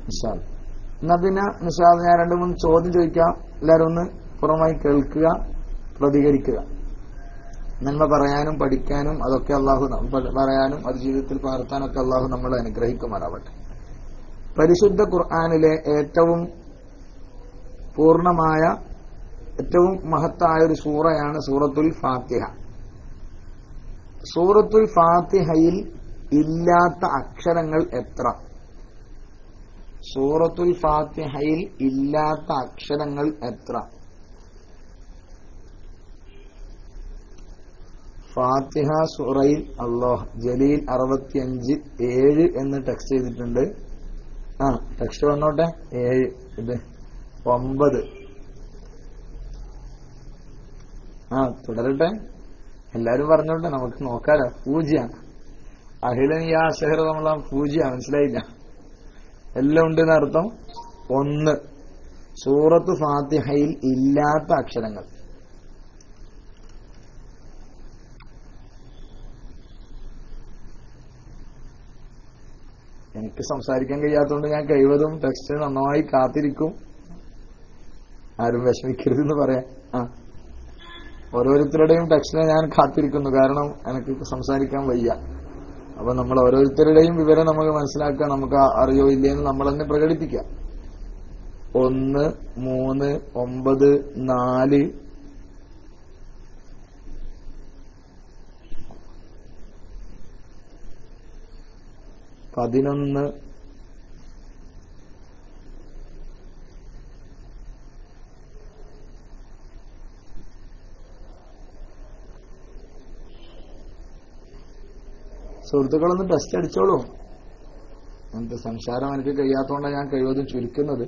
ഇൻഷാ അല്ലാഹ്. എന്നാ പിന്നെ ഇൻഷാ അല്ലാഹ് ഞാൻ 2-3 ചോദ്യം ചോദിക്കാം. എല്ലാവരും ഒന്ന് പുറമായി കേൾക്കുക, പ്രതികരിക്കുക. നന്മ പറയാനും പഠിക്കാനും അതൊക്കെ അള്ളാഹു പറയാനും അത് ജീവിതത്തിൽ പകർത്താനൊക്കെ അള്ളാഹു നമ്മളെ അനുഗ്രഹിക്കുമാറാവട്ടെ. പരിശുദ്ധ ഖുർആനിലെ ഏറ്റവും പൂർണ്ണമായ ഏറ്റവും മഹത്തായ ഒരു സൂറയാണ് സൂറത്തുൽ ഫാത്തിഹ. സൂറത്തുൽ ഫാത്തിഹയിൽ ഇല്ലാത്ത അക്ഷരങ്ങൾ എത്ര? സൂറത്തുൽ ഫാത്തിഹയിൽ ഇല്ലാത്ത അക്ഷരങ്ങൾ എത്ര? ഫാത്തിഹ സൂറയിൽ അല്ലാഹ് ജലീൽ 65 എന്ന് ടെക്സ്റ്റ് ചെയ്തിട്ടുണ്ട്. ടെക്സ്റ്റ് വന്നോട്ടെ. 7 ഇത് 9. തുടരട്ടെ. എല്ലാരും പറഞ്ഞോട്ടെ, നമുക്ക് നോക്കാലോ. പൂജ്യാണ്. അഹിലൻ യാ ഷഹർ റമളാൻ പൂജ്യ. മനസ്സിലായില്ല? എല്ലാം ഉണ്ടെന്ന് അർത്ഥം. 1 സൂറത്ത് ഫാത്തിഹയിൽ ഇല്ലാത്ത അക്ഷരങ്ങൾ. എനിക്ക് സംസാരിക്കാൻ കഴിയാത്തതുകൊണ്ട് ഞാൻ കഴിവതും ടെക്സ്റ്റ് നന്നായി കാത്തിരിക്കും. ആരും വിഷമിക്കരുതെന്ന് പറയാം. ഓരോരുത്തരുടെയും ടെക്സ്റ്റിനെ ഞാൻ കാത്തിരിക്കുന്നു. കാരണം എനിക്ക് സംസാരിക്കാൻ വയ്യ. അപ്പൊ നമ്മൾ ഓരോരുത്തരുടെയും വിവരം നമുക്ക് മനസ്സിലാക്കുക. നമുക്ക് അറിയോ ഇല്ലയെന്ന് നമ്മൾ തന്നെ പ്രകടിപ്പിക്കാം. 1, 3, 9, 4, 11, സുഹൃത്തുക്കളൊന്ന് ടെസ്റ്റ് അടിച്ചോളൂ. അങ്ങനത്തെ സംസാരം എനിക്ക് കഴിയാത്തതുകൊണ്ടാണ് ഞാൻ കഴിവതും ചുരുക്കുന്നത്,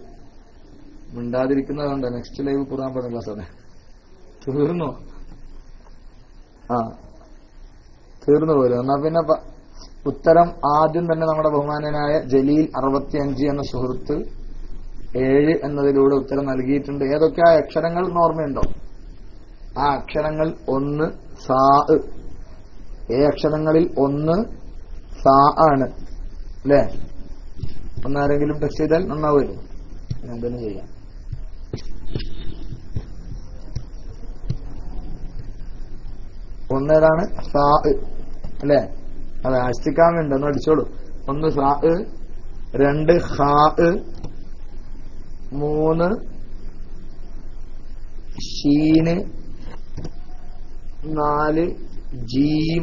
മിണ്ടാതിരിക്കുന്നതുകൊണ്ട്. നെക്സ്റ്റ് ലൈവ് ഖുർആൻ പഠന ക്ലാസ് അതെ തീർന്നു. തീർന്നു പോലും. എന്നാ പിന്നെ ഉത്തരം ആദ്യം തന്നെ നമ്മുടെ ബഹുമാനനായ ജലീൽ 65 എന്ന സുഹൃത്ത് 7 എന്നതിലൂടെ ഉത്തരം നൽകിയിട്ടുണ്ട്. ഏതൊക്കെ ആ അക്ഷരങ്ങൾ ഓർമ്മയുണ്ടോ? ആ അക്ഷരങ്ങൾ 1 സാ. അക്ഷരങ്ങളിൽ 1 സാ ആണ് അല്ലേ? ഒന്നാരെങ്കിലും ടെക്സ്റ്റ് ചെയ്താൽ നന്നാവുമല്ലോ. ഞാൻ തന്നെ ചെയ്യാം. ഒന്നേതാണ് സാ അല്ലേ? അതെ, ആസ്തിക്കാൻ വേണ്ട ഒന്ന് അടിച്ചോളൂ. 1 സാ, 2 ഹാ, 3 ഷീന്, 4 ജീം,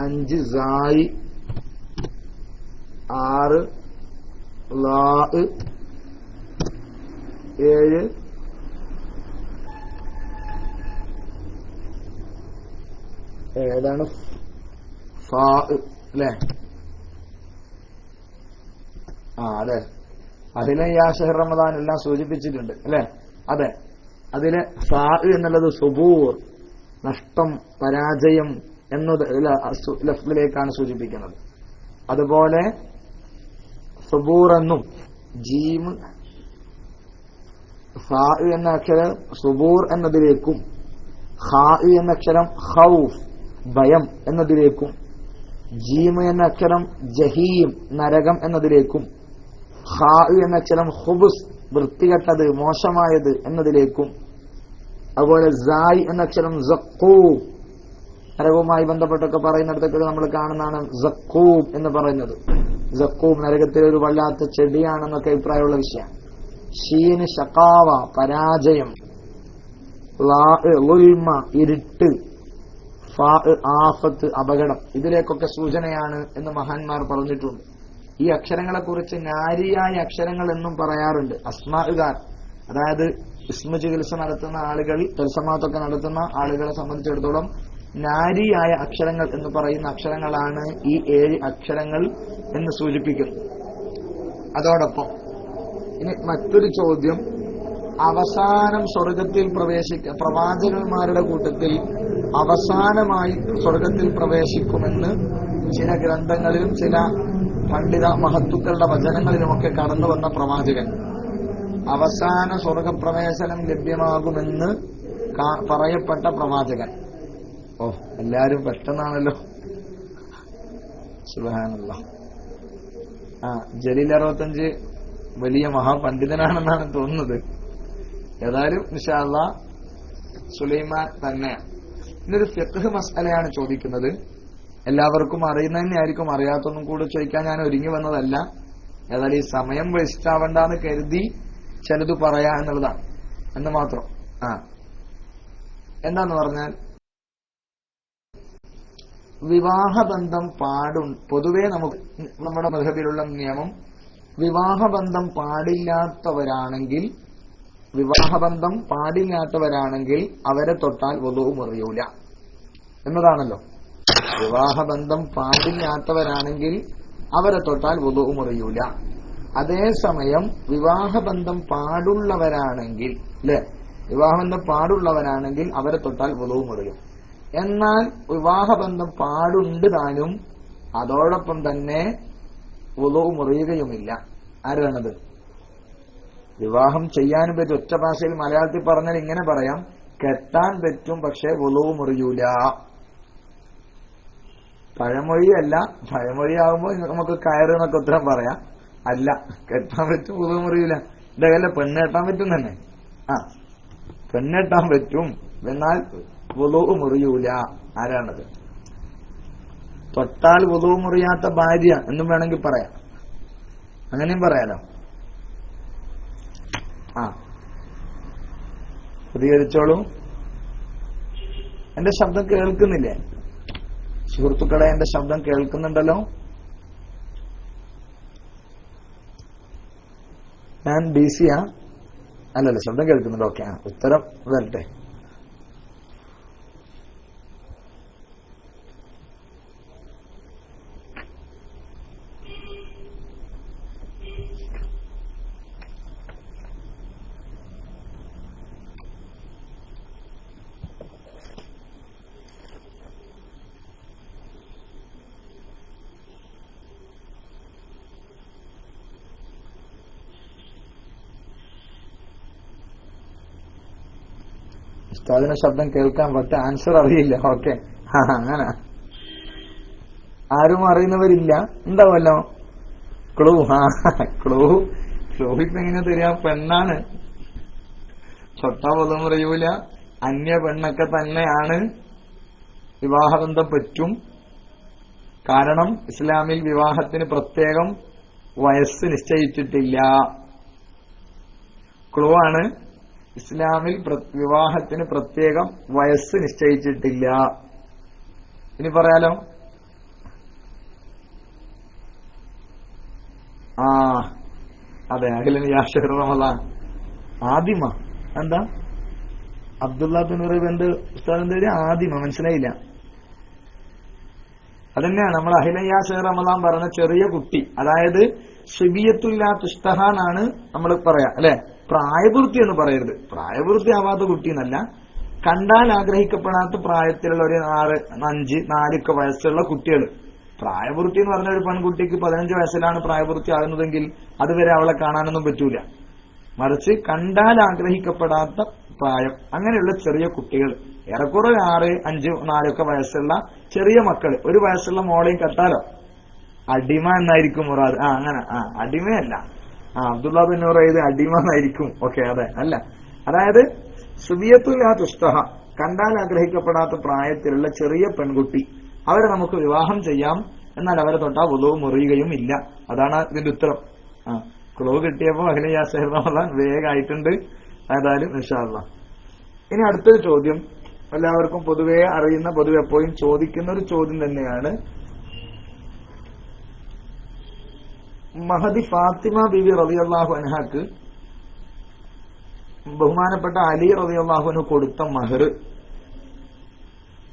5 സായി, 6 ലാ, 7 ഏതാണ് ഫാ അല്ലേ? അതെ, അതിലെ യാ ഷഹർ റമദാൻ എല്ലാം സൂചിപ്പിച്ചിട്ടുണ്ട് അല്ലെ? അതെ, അതിലെ ഫാ എന്നുള്ളത് സുബൂർ, നഷ്ടം, പരാജയം എന്നത് ലഫ്ലിലേക്കാണ് സൂചിപ്പിക്കുന്നത്. അതുപോലെ സുബൂർ എന്നും ജീം ഫാ എന്ന അക്ഷരം സുബൂർ എന്നതിലേക്കും ഹാ എന്ന അക്ഷരം ഖൗഫ് ഭയം എന്നതിലേക്കും ജീം എന്ന അക്ഷരം ജഹീം നരകം എന്നതിലേക്കും ഹാ എന്ന അക്ഷരം ഖുബ്സ് വൃത്തികെട്ടത് മോശമായത് എന്നതിലേക്കും അതുപോലെ സായ് എന്ന അക്ഷരം സഖൂം നരകവുമായി ബന്ധപ്പെട്ടൊക്കെ പറയുന്നിടത്തൊക്കെ നമ്മൾ കാണുന്നതാണ് സഖൂം എന്ന് പറയുന്നത്. സഖൂം നരകത്തിലെ ഒരു വല്ലാത്ത ചെടിയാണെന്നൊക്കെ അഭിപ്രായമുള്ള വിഷയം. ഷീന് ഷഖാവ പരാജയം, ലാ ഉൽമ ഇരുട്ട്, ഫാ ആഫത്ത് അപകടം. ഇതിലേക്കൊക്കെ സൂചനയാണ് എന്ന് മഹാന്മാർ പറഞ്ഞിട്ടുണ്ട്. ഈ അക്ഷരങ്ങളെ കുറിച്ച് നാരിയായ അക്ഷരങ്ങൾ എന്നും പറയാറുണ്ട് അസ്മാഉകാർ. അതായത് ഇസ്മ ചികിത്സ നടത്തുന്ന ആളുകൾ, തൽസമാത്തൊക്കെ നടത്തുന്ന ആളുകളെ സംബന്ധിച്ചിടത്തോളം നാരിയായ അക്ഷരങ്ങൾ എന്ന് പറയുന്ന അക്ഷരങ്ങളാണ് ഈ 7 അക്ഷരങ്ങൾ എന്ന് സൂചിപ്പിക്കുന്നു. അതോടൊപ്പം ഇനി മറ്റൊരു ചോദ്യം, അവസാനം സ്വർഗത്തിൽ പ്രവാചകന്മാരുടെ കൂട്ടത്തിൽ അവസാനമായി സ്വർഗത്തിൽ പ്രവേശിക്കുമെന്ന് ചില ഗ്രന്ഥങ്ങളിലും ചില പണ്ഡിത മഹത്തുക്കളുടെ വചനങ്ങളിലുമൊക്കെ കടന്നു വന്ന പ്രവാചകൻ, അവസാന സ്വർഗപ്രവേശനം ലഭ്യമാകുമെന്ന് പറയപ്പെട്ട പ്രവാചകൻ. എല്ലാരും പെട്ടെന്നാണല്ലോ. സുബ്ഹാനല്ലാഹ്. ജലീൽ 65 വലിയ മഹാപണ്ഡിതനാണെന്നാണ് തോന്നുന്നത്. ഏതായാലും ഇൻഷാ അല്ലാഹ് സുലൈമാൻ തന്നെയാണ്. ഇന്നൊരു ഫിഖ്ഹ് മസ്അലയാണ് ചോദിക്കുന്നത്. എല്ലാവർക്കും അറിയുന്നതന്നെ ആയിരിക്കും, അറിയാത്തൊന്നും കൂടെ ചോദിക്കാൻ ഞാൻ ഒരുങ്ങി വന്നതല്ല. ഏതായാലും ഈ സമയം വേസ്റ്റ് ആവണ്ടെന്ന് കരുതി ചിലത് പറയാ എന്നുള്ളതാണ് എന്ന് മാത്രം. എന്താന്ന് പറഞ്ഞാൽ വിവാഹബന്ധം പൊതുവേ നമുക്ക് നമ്മുടെ മദ്ഹബിലുള്ള നിയമം, വിവാഹബന്ധം പാടില്ലാത്തവരാണെങ്കിൽ അവരെ തൊട്ടാൽ വുളൂ മുറിയൂല എന്നതാണല്ലോ. വിവാഹബന്ധം പാടില്ലാത്തവരാണെങ്കിൽ അവരെ തൊട്ടാൽ വുളൂ മുറിയൂല. അതേസമയം വിവാഹബന്ധം പാടുള്ളവരാണെങ്കിൽ വിവാഹബന്ധം പാടുള്ളവരാണെങ്കിൽ അവരെ തൊട്ടാൽ വുളൂ മുറിയും. എന്നാൽ വിവാഹബന്ധം പാടുണ്ട് താനും അതോടൊപ്പം തന്നെ വുളൂ മുറിയുകയുമില്ല. ആരാണത്? വിവാഹം ചെയ്യാനും പറ്റും. ഒറ്റ ഭാഷയിൽ മലയാളത്തിൽ പറഞ്ഞാൽ ഇങ്ങനെ പറയാം, കെട്ടാൻ പറ്റും പക്ഷെ വുളൂ മുറിയൂല. പഴമൊഴിയല്ല, പഴമൊഴിയാകുമ്പോൾ നമുക്ക് കയറ് എന്നൊക്കെ ഉത്തരം പറയാം. അല്ല, കെട്ടാൻ പറ്റും വുളൂ മുറിയൂല. ഇതല്ല, പെണ്ണ് കെട്ടാൻ പറ്റും തന്നെ. പെണ്ണെട്ടാൻ പറ്റും, എന്നാൽ വുളൂ മുറിയൂല. ആരാണത്? തൊട്ടാൽ വുളൂ മുറിയാത്ത ഭാര്യ എന്നും വേണമെങ്കിൽ പറയാം, അങ്ങനെയും പറയാലോ. പ്രതികരിച്ചോളൂ. എന്റെ ശബ്ദം കേൾക്കുന്നില്ലേ സുഹൃത്തുക്കളെ? എന്റെ ശബ്ദം കേൾക്കുന്നുണ്ടല്ലോ. ഞാൻ DC-യാ? അല്ലല്ല, ശബ്ദം കേൾക്കുന്നുണ്ട്. ഓക്കെ, ഉത്തരം വരട്ടെ. ഉസ്താദിന്റെ ശബ്ദം കേൾക്കാൻ പറ്റ ആൻസർ അറിയില്ല. ഓക്കെ, അങ്ങനെ ആരും അറിയുന്നവരില്ല. ഉണ്ടാവല്ലോ ക്ലൂ. ക്ലൂഹിക്ക് എങ്ങനെ തരിക? പെണ്ണാണ്, തൊട്ടാ വുളൂ മുറിയൂല, അന്യ പെണ്ണൊക്കെ തന്നെയാണ്, വിവാഹബന്ധം പറ്റും. കാരണം ഇസ്ലാമിൽ വിവാഹത്തിന് പ്രത്യേകം വയസ്സ് നിശ്ചയിച്ചിട്ടില്ല. ക്ലൂ ആണ്, ഇസ്ലാമിൽ വിവാഹത്തിന് പ്രത്യേകം വയസ്സ് നിശ്ചയിച്ചിട്ടില്ല. ഇനി പറയാലോ. അതെ, അഖിലൻ യാ ഷഹ്റ റമളാൻ. ആദിമ എന്താ? അബ്ദുള്ള ബിൻ റബീന്റെ ഉസ്താദിന്റെ പേര് ആദിമ. മനസ്സിലായില്ല? അതന്നെയാണ് നമ്മൾ അഖിലൻ യാ ഷഹ്റ റമളാൻ പറഞ്ഞ ചെറിയ കുട്ടി. അതായത് ശിബിയത്തുല്ലാ തുഷ്തഹ എന്നാണ് നമ്മൾ പറയാ, അല്ലെ? പ്രായപൂർത്തി എന്ന് പറയരുത്. പ്രായപൂർത്തി ആവാത്ത കുട്ടി എന്നല്ല, കണ്ടാൽ ആഗ്രഹിക്കപ്പെടാത്ത പ്രായത്തിലുള്ള ഒരു 6, 5, 4 വയസ്സുള്ള കുട്ടികൾ. പ്രായപൂർത്തി എന്ന് പറഞ്ഞ ഒരു പെൺകുട്ടിക്ക് 15 വയസ്സിലാണ് പ്രായപൂർത്തി ആകുന്നതെങ്കിൽ അതുവരെ അവളെ കാണാനൊന്നും പറ്റൂല. മറിച്ച് കണ്ടാൽ ആഗ്രഹിക്കപ്പെടാത്ത പ്രായം, അങ്ങനെയുള്ള ചെറിയ കുട്ടികൾ, ഏറെക്കുറെ 6, 5, 4 വയസ്സുള്ള ചെറിയ മക്കൾ. 1 വയസ്സുള്ള മോളെയും കെട്ടാലോ? അടിമ എന്നായിരിക്കും മുറാദ്. അങ്ങനെ അടിമയല്ല. അബ്ദുള്ള ബിൻ നൂറൈദ് അടിമ എന്നായിരിക്കും. ഓക്കെ, അതെ, അല്ല. അതായത് സുബിയത്തുല്ലാ തുസ്തഹ, കണ്ടാൽ ആഗ്രഹിക്കപ്പെടാത്ത പ്രായത്തിലുള്ള ചെറിയ പെൺകുട്ടി, അവരെ നമുക്ക് വിവാഹം ചെയ്യാം. എന്നാൽ അവരെ തൊട്ടാ വുളൂ മുറിയുകയും ഇല്ല. അതാണ് ഇതിന്റെ ഉത്തരം. ക്ലൂ കിട്ടിയപ്പോ അഖിലൻ യാ ഷഹ്റ റമളാൻ വേഗമായിട്ടുണ്ട്. ഏതായാലും ഇൻഷാ അല്ലാഹ്. ഇനി അടുത്തൊരു ചോദ്യം, എല്ലാവർക്കും പൊതുവെ അറിയുന്ന, പൊതുവെ എപ്പോഴും ചോദിക്കുന്ന ഒരു ചോദ്യം തന്നെയാണ്. മഹദി ഫാത്തിമ ബിബി റളിയല്ലാഹു അൻഹാക്ക് ബഹുമാനപ്പെട്ട അലി റളിയല്ലാഹു അൻഹു കൊടുത്ത മഹർ.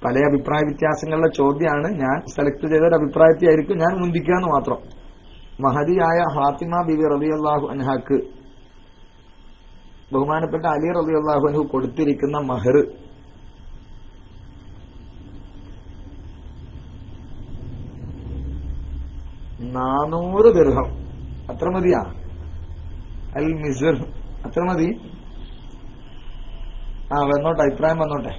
പല അഭിപ്രായ വ്യത്യാസങ്ങളുടെ ചോദ്യമാണ്. ഞാൻ സെലക്ട് ചെയ്ത ഒരു അഭിപ്രായത്തെയായിരിക്കും ഞാൻ മുന്തിക്കാന്ന് മാത്രം. മഹദിയായ ഫാത്തിമ ബിബി റളിയല്ലാഹു അൻഹാക്ക് ബഹുമാനപ്പെട്ട അലി റളിയല്ലാഹു അൻഹു കൊടുത്തിരിക്കുന്ന മഹർ $400 ദിർഹം. അത്ര മതിയാ? അൽ മിസ്ർ അത്ര മതി? വന്നോട്ടെ, അഭിപ്രായം വന്നോട്ടെ.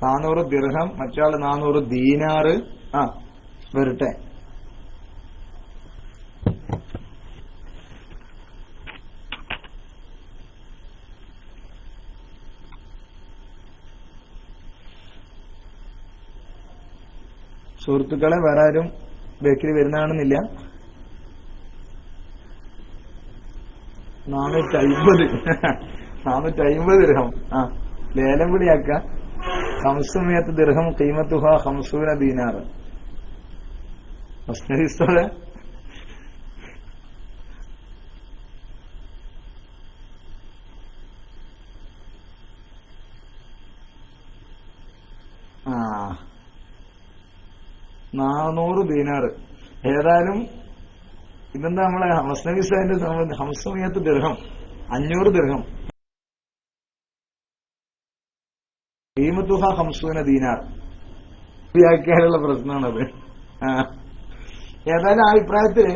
400 ദിർഹം, മറ്റൊരാള് 400 ദീനാറ്. വരട്ടെ. സുഹൃത്തുക്കളെ വേറെ ആരും ബേക്കറി വരുന്നതാണെന്നില്ല. 450 ദിർഹം. ലേലം പിടിയാക്ക. 500 ദിർഹം ഖീമത്തുഹ 50 ദീനാർ. മസ്നദിസ്തോടെ ആ 400 ദീനാർ. ഏതായാലും ഇതെന്താ നമ്മളെ മസ്നദി സാഹിന്റെ 500 ദിർഹം 500 ദിർഹം ഖീമത്തുഹ 50 ദീനാർ. വ്യാഖ്യാനുള്ള പ്രശ്നമാണത്. ഏതായാലും ആ അഭിപ്രായത്തില്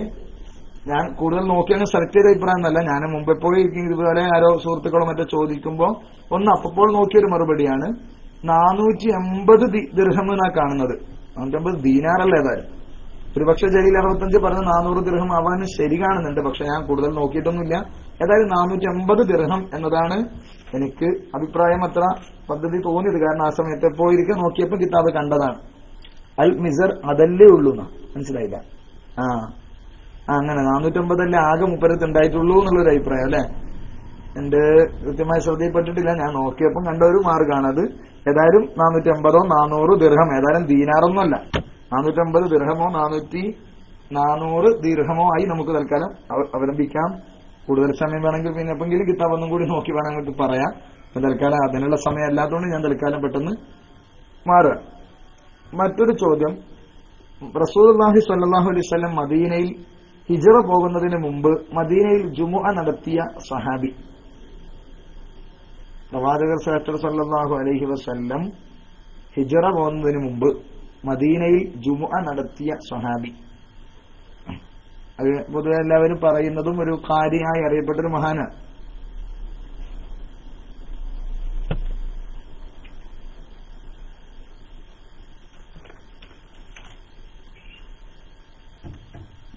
ഞാൻ കൂടുതൽ നോക്കിയാണ് സെലക്ട് ചെയ്ത അഭിപ്രായം എന്നല്ല. ഞാൻ മുമ്പ് എപ്പോഴും ഇതുപോലെ ആരോ സുഹൃത്തുക്കളോ മറ്റോ ചോദിക്കുമ്പോ ഒന്ന് അപ്പോൾ നോക്കിയൊരു മറുപടിയാണ് 480 ദിർഹം എന്നാ കാണുന്നത്. 450 ദീനാറല്ല. ഏതായാലും ഒരുപക്ഷെ ജലീൽ 65 പറഞ്ഞ 400 ദിർഹം ആവാനും ശരി കാണുന്നുണ്ട്. പക്ഷെ ഞാൻ കൂടുതൽ നോക്കിയിട്ടൊന്നുമില്ല. ഏതായാലും 450 ദിർഹം എന്നതാണ് എനിക്ക് അഭിപ്രായം അത്ര പദ്ധതി തോന്നിയത്. കാരണം ആ സമയത്ത് പോയിരിക്കെ നോക്കിയപ്പോ കിതാബ് കണ്ടതാണ്. അൽ മിസർ അതല്ലേ ഉള്ളൂ എന്നാ മനസ്സിലായില്ല. അങ്ങനെ 450 ആകെ മുപ്പരത്ത് ഉണ്ടായിട്ടുള്ളൂ എന്നുള്ളൊരു അഭിപ്രായം അല്ലെ. എന്റെ കൃത്യമായി ശ്രദ്ധയിൽപ്പെട്ടിട്ടില്ല. ഞാൻ നോക്കിയപ്പം കണ്ട ഒരു മാർഗാണത്. ഏതായാലും 450 400 ദിർഹം, ഏതായാലും ദീനാറൊന്നുമല്ല. 450 ദിർഹമോ 400 ദിർഹമോ ആയി നമുക്ക് തൽക്കാലം അവലംബിക്കാം. കൂടുതൽ സമയം വേണമെങ്കിൽ പിന്നെ എപ്പെങ്കിലും കിതാബ് ഒന്നും കൂടി നോക്കി വേണം അങ്ങോട്ട് പറയാം. തൽക്കാലം അതിനുള്ള സമയം അല്ലാത്തതുകൊണ്ട് ഞാൻ തൽക്കാലം പെട്ടെന്ന് മാറുക. മറ്റൊരു ചോദ്യം, റസൂലുള്ളാഹി സ്വല്ലല്ലാഹു അലൈഹി വസല്ലം മദീനയിൽ ഹിജ്റ പോകുന്നതിന് മുമ്പ് മദീനയിൽ ജുമുഅ നടത്തിയ സഹാബി. പ്രവാചകർ സല്ലല്ലാഹു അലൈഹി വസല്ലം ഹിജ്റ പോകുന്നതിന് മുമ്പ് മദീനയിൽ ജുമുഅ നടത്തിയ സഹാബി. അത് പൊതുവെ എല്ലാവരും പറയുന്നതും ഒരു ഖാരിയായി അറിയപ്പെട്ടൊരു മഹാനാണ്.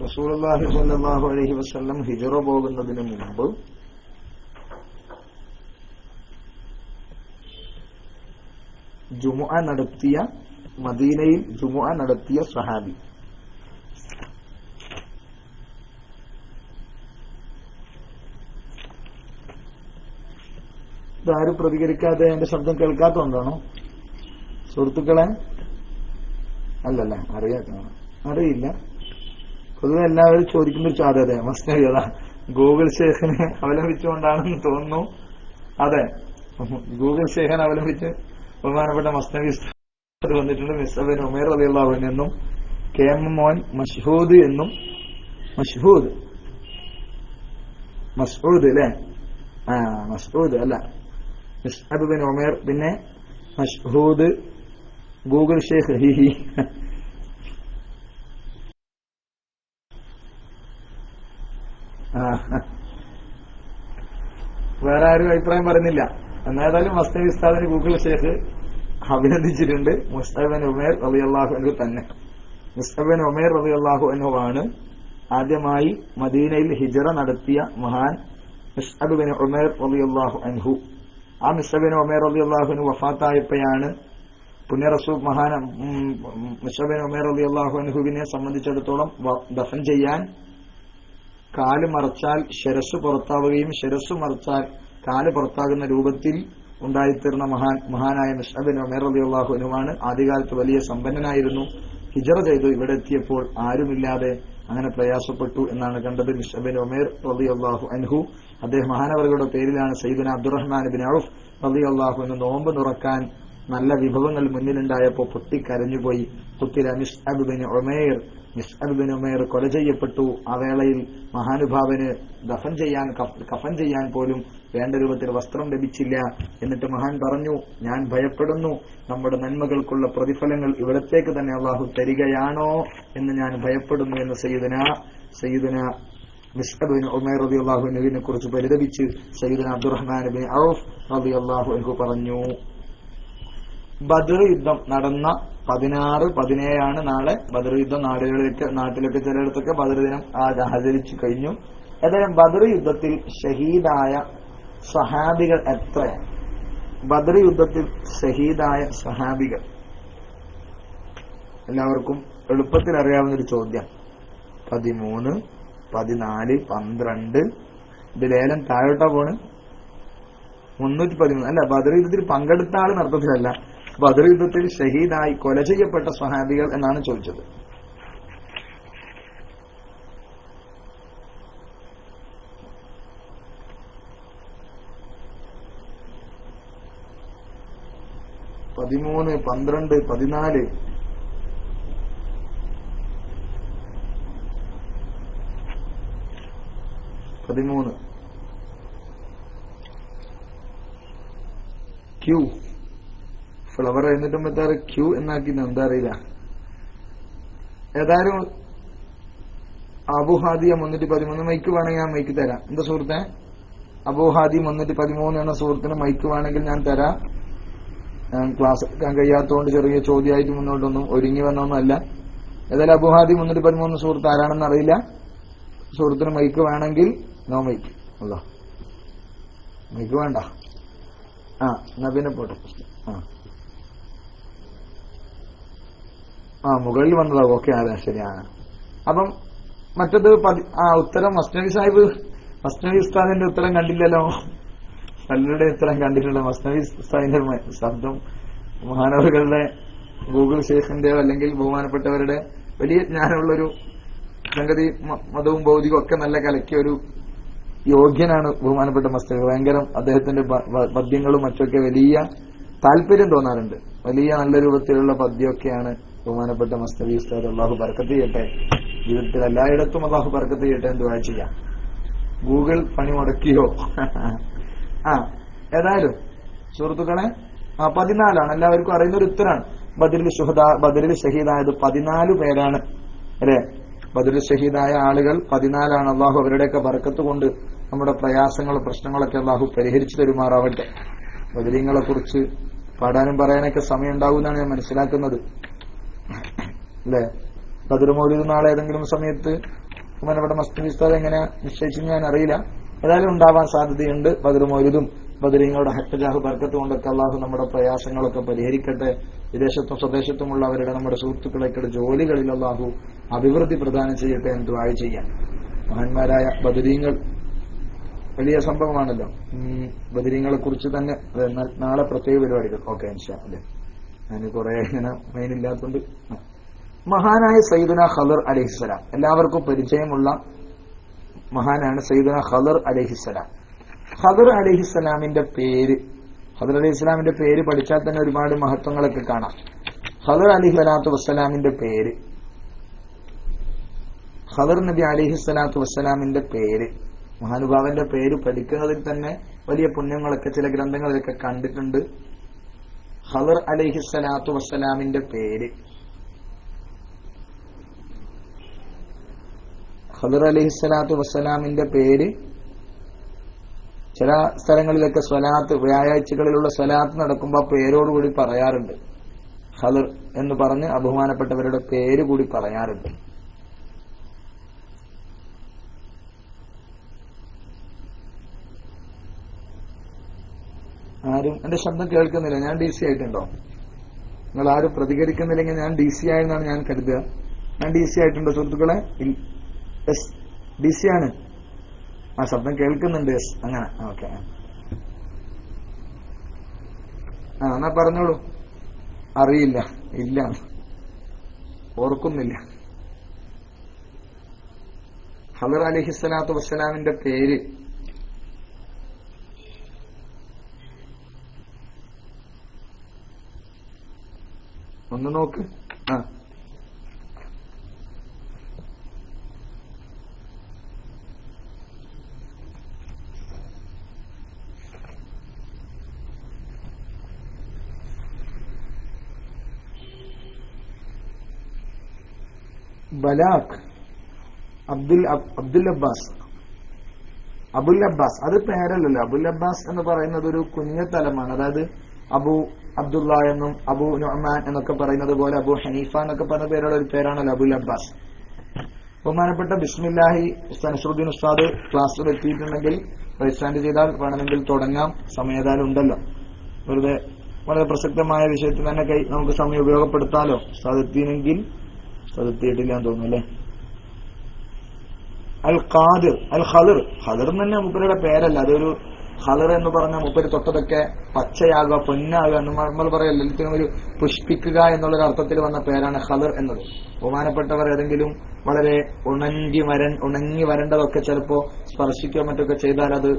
റസൂലുള്ളാഹി സ്വല്ലല്ലാഹു അലൈഹി വസല്ലം ഹിജ്റ പോകുന്നതിന് മുമ്പ് ജുമുഅ നടത്തിയ, മദീനയിൽ ജുമുഅ നടത്തിയ സഹാബി. ഇതാരും പ്രതികരിക്കാതെ എന്റെ ശബ്ദം കേൾക്കാത്തതുകൊണ്ടാണോ സുഹൃത്തുക്കളെ? അല്ലല്ല, അറിയില്ല. പൊതുവെ എല്ലാവരും ചോദിക്കുന്ന ഒരു ചോദ്യത മസ്നദി ഗൂഗിൾ ഷേഖിനെ അവലംബിച്ചുകൊണ്ടാണെന്ന് തോന്നുന്നു. അതെ, ഗൂഗിൾ ഷേഖിനെ അവലംബിച്ച് ബഹുമാനപ്പെട്ട മസ്നദി വന്നിട്ടുണ്ട്. മിസ്അബ് ബിൻ ഉമൈർ റളിയല്ലാഹു അൻഹു എന്നും KM മോൻ മഷ്ഹൂദ് എന്നും. മസ്ഊദ് അല്ലേ? മസ്ഊദ് അല്ല, മിസ്അബ് ബിൻ ഉമൈർ, പിന്നെ മഷ്ഹൂദ്, ഗൂഗിൾ ഷേഖ്. ഹിഹി. വേറെ ആരും അഭിപ്രായം പറയുന്നില്ല. എന്നാലും മസ്നദി ഉസ്താദിന് ഗൂഗിൾ ഷേഖ് അഭിനന്ദിച്ചിട്ടുണ്ട്. മുസ്അബ് ബിൻ ഉമൈർ റളിയല്ലാഹു അൻഹു തന്നെ. മുസ്അബ് ബിൻ ഉമൈർ റളിയല്ലാഹു അൻഹു ആണ് ആദ്യമായി മദീനയിൽ ഹിജ്റ നടത്തിയ മഹാൻ. മുസ്അബ് ബിൻ ഉമൈർ റളിയല്ലാഹു അൻഹു. ആ മുസ്അബ് ബിൻ ഉമൈർ റളിയല്ലാഹു അൻഹു വഫാത്തായപ്പോഴാണ് പുണ്യ റസൂൽ മഹാൻ മുസ്അബ് ബിൻ ഉമൈർ റളിയല്ലാഹു അൻഹുവിനെ സംബന്ധിച്ചിടത്തോളം ദഫൻ ചെയ്യാൻ കാല് മറച്ചാൽ ശിരസ് പുറത്താവുകയും ശിരസ് മറച്ചാൽ കാല് പുറത്താകുന്ന രൂപത്തിൽ ഉണ്ടായിത്തീർന്ന മഹാനായ മുസ്അബ് ബിൻ ഉമൈർ റളിയല്ലാഹു അൻഹുവാണ്. ആദ്യകാലത്ത് വലിയ സമ്പന്നനായിരുന്നു. ഹിജ്റ ചെയ്തു ഇവിടെ എത്തിയപ്പോൾ ആരുമില്ലാതെ അങ്ങനെ പ്രയാസപ്പെട്ടു എന്നാണ് കണ്ടത്. മുസ്അബ് ബിൻ ഉമൈർ റളിയല്ലാഹു അൻഹു, അദ്ദേഹം മഹാനവറുകളുടെ പേരിലാണ് സയ്യിദുനാ അബ്ദുറഹ്മാൻ ബിൻ ഔഫ് റളിയല്ലാഹു അൻഹു നോമ്പ് തുറക്കാൻ നല്ല വിഭവങ്ങൾ മുന്നിലുണ്ടായപ്പോൾ പൊട്ടിക്കരഞ്ഞുപോയി. ഖുത്തില Musab bin Umair, Musab bin Umair കൊല ചെയ്യപ്പെട്ടു. ആ വേളയിൽ മഹാനുഭാവന് കഫൻ ചെയ്യാൻ പോലും വേണ്ട രൂപത്തിൽ വസ്ത്രം ലഭിച്ചില്ല. എന്നിട്ട് മഹാൻ പറഞ്ഞു, ഞാൻ ഭയപ്പെടുന്നു നമ്മുടെ നന്മകൾക്കുള്ള പ്രതിഫലങ്ങൾ ഇവിടത്തേക്ക് തന്നെ അള്ളാഹു തരികയാണോ എന്ന് ഞാൻ ഭയപ്പെടുന്നു എന്ന് സയ്യിദുനാ മുസ്അബ് ബിൻ ഉമൈർ റളിയല്ലാഹു അൻഹുവിനെ കുറിച്ച് പരിതപിച്ച് സയ്യിദുനാ അബ്ദുറഹ്മാൻ ബിൻ ഔഫ് റളിയല്ലാഹു അൻഹു പറഞ്ഞു. ബദർ യുദ്ധം നടന്ന 16-17 നാളെ ബദർ യുദ്ധം. നാട്ടിലൊക്കെ ചിലയിടത്തൊക്കെ ബദർ ദിനം ആചരിച്ചു കഴിഞ്ഞു. ഏതായാലും ബദർ യുദ്ധത്തിൽ ഷഹീദായ സഹാബികൾ എത്രയാണ്? ബദർ യുദ്ധത്തിൽ ഷഹീദായ സഹാബികൾ എല്ലാവർക്കും എളുപ്പത്തിൽ അറിയാവുന്ന ഒരു ചോദ്യം. 13, 14, 12 ഇത് ലേലം താഴോട്ടാ പോണ്. 313 അല്ല, ബദർ യുദ്ധത്തിൽ പങ്കെടുത്ത ആൾ നടത്തത്തിലല്ല, ബദർ യുദ്ധത്തിൽ ഷഹീദായി കൊല ചെയ്യപ്പെട്ട സ്വഹാബികൾ എന്നാണ് ചോദിച്ചത്. പതിമൂന്ന്, 12, 14 13 ക്യൂ ഫ്ലവർ എന്നിട്ടും എത്താറ് ക്യൂ എന്നാക്കിന്ന് എന്താ അറിയില്ല. ഏതായാലും അബുഹാദിയ 313 മൈക്ക് വേണമെങ്കിൽ ഞാൻ മൈക്ക് തരാം. എന്താ സുഹൃത്തെ? അബുഹാദി 313 എന്ന സുഹൃത്തിന് മൈക്ക് വേണമെങ്കിൽ ഞാൻ തരാം. ഞാൻ ക്ലാസ് എടുക്കാൻ കഴിയാത്തതുകൊണ്ട് ചെറിയ ചോദ്യമായിട്ട് മുന്നോട്ടൊന്നും ഒരുങ്ങി വന്നൊന്നുമല്ല. ഏതായാലും അബുഹാദി 313 സുഹൃത്ത് ആരാണെന്ന് അറിയില്ല. സുഹൃത്തിന് മൈക്ക് വേണമെങ്കിൽ നോ മൈക്ക്. അല്ലോ മൈക്ക് വേണ്ട. എന്നാ പിന്നെ പോട്ടെ. മുകളിൽ വന്നതാവും. ഓക്കെ, അതെ ശരിയാണ്. അപ്പം മറ്റത് ഉത്തരം മസ്നവി സാഹിബ്, മസ്നവി ഉസ്താദിന്റെ ഉത്തരം കണ്ടില്ലല്ലോ. പലരുടെ ഉത്തരം കണ്ടിട്ടുണ്ട്. മസ്നവി ഉസ്താദിന്റെ ശബ്ദം മഹാനവറുകളുടെ ഗൂഗിൾ ഷേഖിന്റെയോ അല്ലെങ്കിൽ ബഹുമാനപ്പെട്ടവരുടെ വലിയ ജ്ഞാനമുള്ളൊരു സംഗതി, മതവും ഭൗതികവും ഒക്കെ നല്ല കലക്കിയ ഒരു യോഗ്യനാണ് ബഹുമാനപ്പെട്ട മസ്നവി. ഭയങ്കരം അദ്ദേഹത്തിന്റെ പദ്യങ്ങളും മറ്റൊക്കെ വലിയ താല്പര്യം തോന്നാറുണ്ട്. വലിയ നല്ല രൂപത്തിലുള്ള പദ്യമൊക്കെയാണ് ബഹുമാനപ്പെട്ട മസ്നവി ഉസ്താദ്. അള്ളാഹു ബർക്കത്ത് ചെയ്യട്ടെ. ജീവിതത്തിൽ എല്ലായിടത്തും അള്ളാഹു ബർക്കത്ത് ചെയ്യട്ടെ എന്ന് ദുആ ചെയ്യാം. ഗൂഗിൾ പണി മുടക്കിയോ? ഏതായാലും സുഹൃത്തുക്കളെ 14 എല്ലാവർക്കും അറിയുന്ന ഒരു ഉത്തരാണ്. ബദറിൽ ഷഹീദായത് 14 പേരാണ് അല്ലെ? ബദറിൽ ഷഹീദായ ആളുകൾ 14. അള്ളാഹു അവരുടെയൊക്കെ ബർക്കത്ത് കൊണ്ട് നമ്മുടെ പ്രയാസങ്ങളും പ്രശ്നങ്ങളൊക്കെ അള്ളാഹു പരിഹരിച്ചു തരുമാറാവട്ടെ. ബദരീങ്ങളെ കുറിച്ച് പാടാനും പറയാനൊക്കെ സമയം ഉണ്ടാകുമെന്നാണ് ഞാൻ മനസ്സിലാക്കുന്നത് അല്ലെ? ബദർ മൗലിദ് നാളെ ഏതെങ്കിലും സമയത്ത് നമ്മുടെ മസ്ജിദ് ഉസ്താദ് എങ്ങനെ നിശ്ചയിച്ചെന്ന് ഞാൻ അറിയില്ല. ഏതായാലും ഉണ്ടാവാൻ സാധ്യതയുണ്ട്. ബദർ മൗലിദും ബദരീങ്ങളുടെ ഹക്കജാഹ് ബർക്കത്ത് കൊണ്ടൊക്കെ അള്ളാഹു നമ്മുടെ പ്രയാസങ്ങളൊക്കെ പരിഹരിക്കട്ടെ. വിദേശത്തും സ്വദേശത്തുമുള്ള അവരുടെ നമ്മുടെ സുഹൃത്തുക്കളൊക്കെ ജോലികളിൽ അള്ളാഹു അഭിവൃദ്ധി പ്രദാനം ചെയ്യട്ടെ എന്ന് ദുആ ചെയ്യാം. മഹാന്മാരായ ബദരീങ്ങൾ വലിയ സംഭവമാണല്ലോ. ബദരീങ്ങളെ കുറിച്ച് തന്നെ നാളെ പ്രത്യേക പരിപാടികൾ. ഓക്കെ, ഇൻഷാ അല്ലാഹ്. ഞാൻ കുറെ ഇങ്ങനെ മെയിനില്ലാത്തതുകൊണ്ട്. മഹാനായ സയ്യിദുന ഖദർ അലൈഹിസ്സലാം, എല്ലാവർക്കും പരിചയമുള്ള മഹാനാണ് സയ്യിദുന ഖദർ അലൈഹിസ്സലാം. ഖദർ അലൈഹിസ്സലാമിന്റെ പേര്, ഖദർ അലൈഹിസ്സലാമിന്റെ പേര് പഠിച്ചാൽ തന്നെ ഒരുപാട് മഹത്വങ്ങളൊക്കെ കാണാം. ഖദർ അലൈഹിസ്സലാത്തു വസ്സലാമിന്റെ പേര്, ഖദർ നബി അലൈഹിസ്സലാത്തു വസ്സലാമിന്റെ പേര്, മഹാനുഭാവന്റെ പേര് പഠിക്കുന്നതിൽ തന്നെ വലിയ പുണ്യങ്ങളൊക്കെ ചില ഗ്രന്ഥങ്ങളിലൊക്കെ കണ്ടിട്ടുണ്ട്. ഖദർ അലൈഹിസ്സലാത്തു വസ്സലാമിന്റെ പേര്, ഖദർ അലൈഹിസ്സലാത്തു വസ്സലാമിന്റെ പേര് ചില സ്ഥലങ്ങളിലൊക്കെ സ്വലാത്ത്, വ്യാഴാഴ്ചകളിലുള്ള സ്വലാത്ത് നടക്കുമ്പോൾ പേരോടുകൂടി പറയാറുണ്ട്. ഖദർ എന്ന് പറഞ്ഞ് അബഹുമാനപ്പെട്ടവരുടെ പേര് കൂടി പറയാറുണ്ട്. ആരും എന്റെ ശബ്ദം കേൾക്കുന്നില്ല. ഞാൻ DC ആയിട്ടുണ്ടോ? നിങ്ങൾ ആരും പ്രതികരിക്കുന്നില്ലെങ്കിൽ ഞാൻ DC ആയെന്നാണ് ഞാൻ കരുതുക. ഞാൻ DC ആയിട്ടുണ്ടോ സുഹൃത്തുക്കളെ? യെസ്, DC ആണ്. ശബ്ദം കേൾക്കുന്നുണ്ട്. യെസ്, അങ്ങനെ. ഓക്കെ, എന്നാ പറഞ്ഞോളൂ. അറിയില്ല, ഇല്ല, ഓർക്കുന്നില്ല. ഖദർ അലൈഹിസ്സലാത്തു വസ്സലാമിന്റെ പേര് ഒന്ന് നോക്ക്. ബലാഖ് അബ്ദുൽ അബ്ബാസ്, അബുൽ അബ്ബാസ്. അത് പേരല്ലല്ലോ. അബുൽ അബ്ബാസ് എന്ന് പറയുന്നത് ഒരു കുഞ്ഞത്തലമാണ്. അതായത് അബു അബ്ദുള്ള എന്നും അബു നുഅ്മാൻ എന്നൊക്കെ പറയുന്നത് പോലെ അബു ഹനീഫ എന്നൊക്കെ പറഞ്ഞ പേരുള്ള ഒരു പേരാണല്ലോ അബുൽ അബ്ബാസ്. ബഹുമാനപ്പെട്ട ബിസ്മില്ലാഹി നസ്റുദ്ദീൻ ഉസ്താദ് ക്ലാസ്സിൽ എത്തിയിട്ടുണ്ടെങ്കിൽ റൈറ്റ് സ്റ്റാൻഡ് ചെയ്താൽ വേണമെങ്കിൽ തുടങ്ങാം. സമയം ഏതായാലും ഉണ്ടല്ലോ, വെറുതെ വളരെ പ്രസക്തമായ വിഷയത്തിൽ തന്നെ നമുക്ക് സമയം ഉപയോഗപ്പെടുത്താലോ. സാധിത്തിനെങ്കിൽ സാധിത്തിയിട്ടില്ല എന്ന് തോന്നുന്നു അല്ലെ. അൽ ഖാദിർ, അൽ ഖദർ. ഖദർ തന്നെ മൂപ്പരുടെ പേരല്ല, അതൊരു ഖദർ എന്ന് പറഞ്ഞ മൂപ്പര് തൊട്ടതൊക്കെ പച്ചയാകുക, പൊന്നാകുക എന്ന് നമ്മൾ പറയല്ലോ. എല്ലാത്തിനും ഒരു പുഷ്പിക്കുക എന്നുള്ളൊരു അർത്ഥത്തിൽ വന്ന പേരാണ് ഖദർ എന്നത്. ബഹുമാനപ്പെട്ടവർ ഏതെങ്കിലും വളരെ ഉണങ്ങി വരേണ്ടതൊക്കെ ചിലപ്പോ സ്പർശിക്കുകയോ മറ്റൊക്കെ ചെയ്താൽ അത്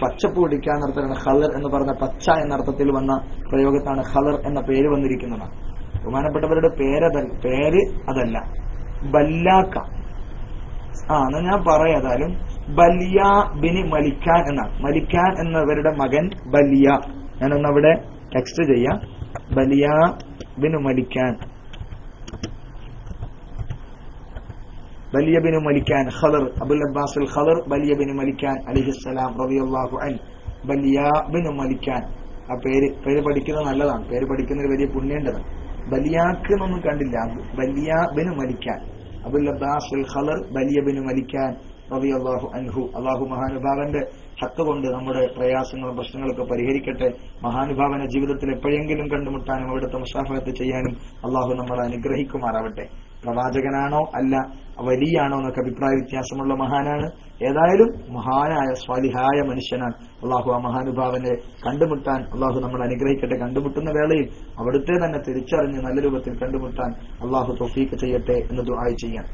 പച്ചപ്പ് പിടിക്കുക എന്നർത്ഥത്തിലാണ് ഖദർ എന്ന് പറഞ്ഞ പച്ച എന്നർത്ഥത്തിൽ വന്ന പ്രയോഗത്താണ് ഖദർ എന്ന പേര് വന്നിരിക്കുന്നതാണ്. ബഹുമാനപ്പെട്ടവരുടെ പേര് അതല്ല, ബല്ലാക്ക. എന്നാ ഞാൻ പറയാതാലും ബലിയ ബിന് മലിക്കാൻ എന്നാണ്. മലിക്കാൻ എന്നവരുടെ മകൻ ബലിയ. ഞാനൊന്നവിടെ ടെക്സ്റ്റ് ചെയ്യാം. ബലിയ ബിന് മലിക്കാൻ, ബലിയ ബിന് മലിക്കാൻ ഖദർ, അബുൽ അബ്ബാസ് അൽ ഖദർ ബലിയ ബിന് മലിക്കാൻ അലൈഹിസ്സലാം റളിയല്ലാഹു അൻഹു. ബലിയ ബിന് മലിക്കാൻ. ആ പേര് പഠിക്കുന്നത് നല്ലതാണ്. പേര് പഠിക്കുന്നത് വലിയ പുണ്യേണ്ടതാണ്. ബലിയാക്ക് എന്നൊന്നും കണ്ടില്ല. ബലിയ ബിന് മലിക്കാൻ, അബുൽ അബ്ബാസ് അൽ ഖദർ ബലിയ ബിന് മലിക്കാൻ റളിയല്ലാഹു അൻഹു. അല്ലാഹു മഹാനുഭാവന്റെ ഹക്ക് കൊണ്ട് നമ്മുടെ പ്രയാസങ്ങളും പ്രശ്നങ്ങളൊക്കെ പരിഹരിക്കട്ടെ. മഹാനുഭാവന ജീവിതത്തിൽ എപ്പോഴെങ്കിലും കണ്ടുമുട്ടാനും അവിടുത്തെ മുസാഫഹത്ത് ചെയ്യാനും അല്ലാഹു നമ്മളെ അനുഗ്രഹിക്കുമാറാവട്ടെ. പ്രവാചകനാണോ അല്ല വലിയാണോ എന്നൊക്കെ അഭിപ്രായ വ്യത്യാസമുള്ള മഹാനാണ്. ഏതായാലും മഹാനായ സ്വാലിഹായ മനുഷ്യനാണ്. അള്ളാഹു ആ മഹാനുഭാവനെ കണ്ടുമുട്ടാൻ അള്ളാഹു നമ്മളെ അനുഗ്രഹിക്കട്ടെ. കണ്ടുമുട്ടുന്ന വേളയിൽ അവിടുത്തെ തന്നെ തിരിച്ചറിഞ്ഞ് നല്ല രൂപത്തിൽ കണ്ടുമുട്ടാൻ അള്ളാഹു തൗഫീഖ് ചെയ്യട്ടെ എന്ന് ദുആ ചെയ്യാം.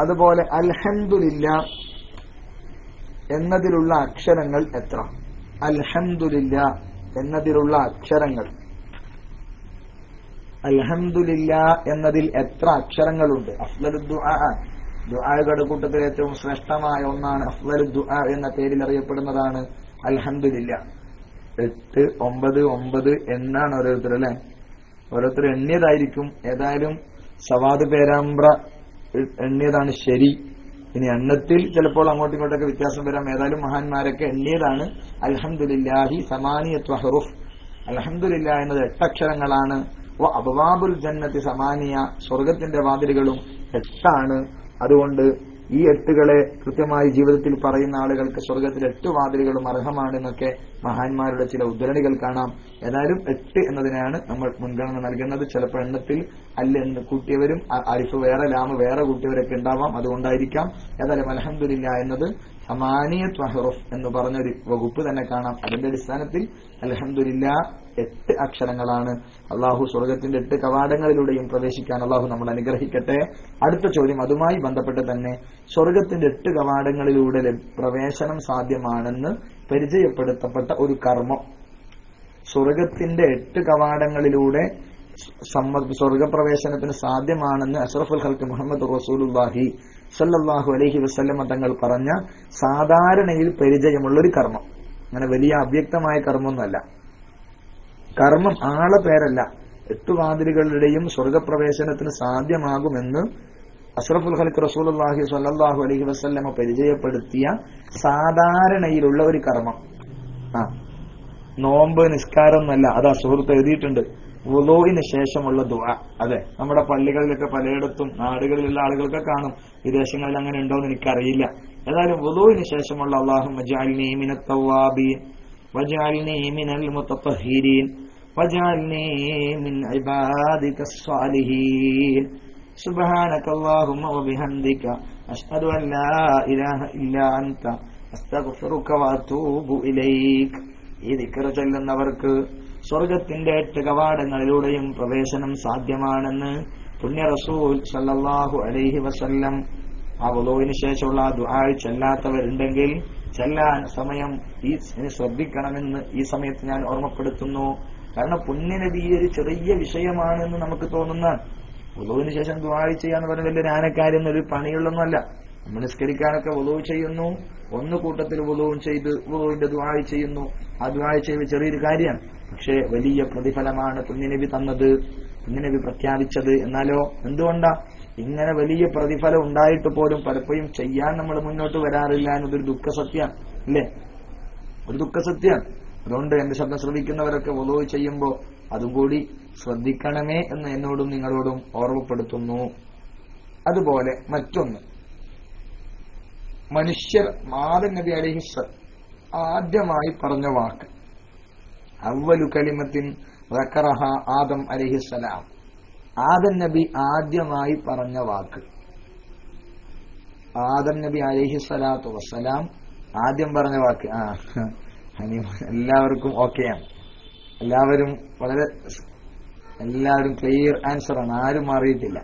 അതുപോലെ അൽഹംദുലില്ലാ എന്നതിലുള്ള അക്ഷരങ്ങൾ എത്ര? അൽഹംദുലില്ലാ എന്നതിലുള്ള അക്ഷരങ്ങൾ, അൽഹംദുലില്ലാ എന്നതിൽ എത്ര അക്ഷരങ്ങളുണ്ട്? അഫ്ളലു ദുആ, ദുആകളുടെ കൂട്ടത്തിൽ ഏറ്റവും ശ്രേഷ്ഠമായ ഒന്നാണ് അഫ്ളലു ദുആ എന്ന പേരിൽ അറിയപ്പെടുന്നതാണ് അൽഹംദുലില്ലാ. 8, 9, 9 എന്നാണ് ഓരോരുത്തർ അല്ലെ. ഓരോരുത്തർ എണ്ണിയതായിരിക്കും. ഏതായാലും സവാദ് പേരാമ്പ്ര എണ്ണിയതാണ് ശരി. ഇനി എണ്ണത്തിൽ ചിലപ്പോൾ അങ്ങോട്ടും ഇങ്ങോട്ടൊക്കെ വ്യത്യാസം വരാം. ഏതായാലും മഹാന്മാരൊക്കെ എണ്ണിയതാണ് അൽഹംദുലില്ലാഹി സമാനിയത്തു ഹുറൂഫ്. അൽഹംദുലില്ലാ എന്നത് 8 അക്ഷരങ്ങളാണ്. അബ്വാബുൽ ജന്നത്തി സമാനിയ, സ്വർഗത്തിന്റെ വാതിലുകളും 8 അതുകൊണ്ട് ഈ 8 കൃത്യമായി ജീവിതത്തിൽ പറയുന്ന ആളുകൾക്ക് സ്വർഗത്തിൽ 8 വാതിലുകളും അർഹമാണെന്നൊക്കെ മഹാന്മാരുടെ ചില ഉദ്ധരണികൾ കാണാം. ഏതായാലും 8 എന്നതിനാണ് നമ്മൾ മുൻഗണന നൽകുന്നത്. ചിലപ്പോൾ എണ്ണത്തിൽ എന്ന് കൂട്ടിയവരും അലിഫ് വേറെ ലാമ് വേറെ കൂട്ടിയവരൊക്കെ ഉണ്ടാവാം, അതുകൊണ്ടായിരിക്കാം. ഏതായാലും അൽഹംദുലില്ലാ എന്നത് സമാനിയത്ത് ഹുറൂഫ് എന്ന് പറഞ്ഞൊരു വകുപ്പ് തന്നെ കാണാം. അതിന്റെ അടിസ്ഥാനത്തിൽ അൽഹംദുലില്ലാ 8 അക്ഷരങ്ങളാണ്. അള്ളാഹു സ്വർഗത്തിന്റെ 8 കവാടങ്ങളിലൂടെയും പ്രവേശിക്കാൻ അള്ളാഹു നമ്മൾ അനുഗ്രഹിക്കട്ടെ. അടുത്ത ചോദ്യം അതുമായി ബന്ധപ്പെട്ട് തന്നെ, സ്വർഗത്തിന്റെ 8 കവാടങ്ങളിലൂടെ പ്രവേശനം സാധ്യമാണെന്ന് പരിചയപ്പെടുത്തപ്പെട്ട ഒരു കർമ്മം, സ്വർഗത്തിന്റെ 8 കവാടങ്ങളിലൂടെ സ്വർഗപ്രവേശനത്തിന് സാധ്യമാണെന്ന് അഷ്റഫുൽ ഖൽഖ് മുഹമ്മദ് റസൂലുള്ളാഹി സ്വല്ലല്ലാഹു അലൈഹി വസല്ലമ തങ്ങൾ പറഞ്ഞ സാധാരണയിൽ പരിചയമുള്ള ഒരു കർമ്മം. അങ്ങനെ വലിയ അവ്യക്തമായ കർമ്മമൊന്നുമല്ല. കർമ്മം ആളെ പേരല്ല. 8 വാതിലുകളുടെയും സ്വർഗപ്രവേശനത്തിന് സാധ്യമാകുമെന്ന് അഷ്റഫുൽ ഖൽഖ് റസൂലുള്ളാഹി സ്വല്ലല്ലാഹു അലൈഹി വസല്ലമ പരിചയപ്പെടുത്തിയ സാധാരണയിലുള്ള ഒരു കർമ്മം. നോമ്പ് നിസ്കാരം എന്നല്ല. അതാ സുഹൃത്ത് എഴുതിയിട്ടുണ്ട്, വുളൂഇന് ശേഷമുള്ള ദുആ. അതെ, നമ്മുടെ പള്ളികളിലൊക്കെ പലയിടത്തും നാടുകളിലുള്ള ആളുകൾക്ക് കാണും. വിദേശങ്ങളിൽ അങ്ങനെ ഉണ്ടോന്ന് എനിക്കറിയില്ല. ഏതായാലും വുളൂഇന് ശേഷമുള്ള അല്ലാഹുമ്മ ജഅൽനി മിനത്ത് തവ്വാബീൻ വജഅൽനി മിനൽ മുതത്വഹിരീൻ വജഅൽനി മിൻ ഇബാദികസ് സ്വാലിഹീൻ സുബ്ഹാനകല്ലാഹുമ്മ വബിഹംദിക അശ്ഹദു അൻ ലാ ഇലാഹ ഇല്ലാ അൻത അസ്തഗ്ഫിറുക വഅതൂബു ഇലൈക്. ഈ ദിക്ർ ചൊല്ലുന്നവർക്ക് സ്വർഗത്തിന്റെ 8 കവാടങ്ങളിലൂടെയും പ്രവേശനം സാധ്യമാണെന്ന് പുണ്യ റസൂൽ സല്ലല്ലാഹു അലൈഹി വസല്ലം. ആ വുളൂഇന് ശേഷമുള്ള ദുആ ചെല്ലാത്തവരുണ്ടെങ്കിൽ ചെല്ലാൻ സമയം ശ്രദ്ധിക്കണമെന്ന് ഈ സമയത്ത് ഞാൻ ഓർമ്മപ്പെടുത്തുന്നു. കാരണം പുണ്യനബി ഒരു ചെറിയ വിഷയമാണെന്ന് നമുക്ക് തോന്നുന്ന വുളൂഇന് ശേഷം ദുആ ചെയ്യാന്ന് പറഞ്ഞ വലിയൊരു ആനക്കാര്യം ഒരു പണിയുള്ളൊന്നുമല്ല. നമ്മൾ നിസ്കരിക്കാനൊക്കെ വുളൂ ചെയ്യുന്നു, ഒന്ന് കൂട്ടത്തിൽ വുളൂവും ചെയ്ത് വുളൂവിന്റെ ദുആ ചെയ്യുന്നു. ആ ദുആ ചെയ്ത് ചെറിയൊരു കാര്യമാണ്, പക്ഷേ വലിയ പ്രതിഫലമാണ് പുണ്യനബി തന്നത്, പുണ്യനബി പ്രഖ്യാപിച്ചത്. എന്നാലോ എന്തുകൊണ്ടാ ഇങ്ങനെ വലിയ പ്രതിഫലം ഉണ്ടായിട്ട് പോലും പലപ്പോഴും ചെയ്യാൻ നമ്മൾ മുന്നോട്ട് വരാറില്ല എന്നതൊരു ദുഃഖസത്യാണ് അല്ലേ? ഒരു ദുഃഖസത്യാണ്. അതുകൊണ്ട് എന്റെ ശബ്ദം ശ്രവിക്കുന്നവരൊക്കെ വുളൂ ചെയ്യുമ്പോൾ അതും കൂടി ശ്രദ്ധിക്കണമേ എന്ന് എന്നോടും നിങ്ങളോടും ഓർമ്മപ്പെടുത്തുന്നു. അതുപോലെ മറ്റൊന്ന്, മനുഷ്യർ ആദം നബി ആദ്യമായി പറഞ്ഞ വാക്ക്, അവ്വലു കലിമത്തിൻ ദക്കറഹ ആദം അലൈഹിസ്സലാം, ആദം നബി ആദ്യമായി പറഞ്ഞ വാക്ക്. ആദം നബി അലൈഹിസ്സലാത്തു വസ്സലാം ആദ്യം പറഞ്ഞ വാക്ക്. എല്ലാവർക്കും ഓക്കെയാണ്, എല്ലാവരും എല്ലാവരും ക്ലിയർ ആൻസർ ആണ്, ആരും മാറിയിട്ടില്ല.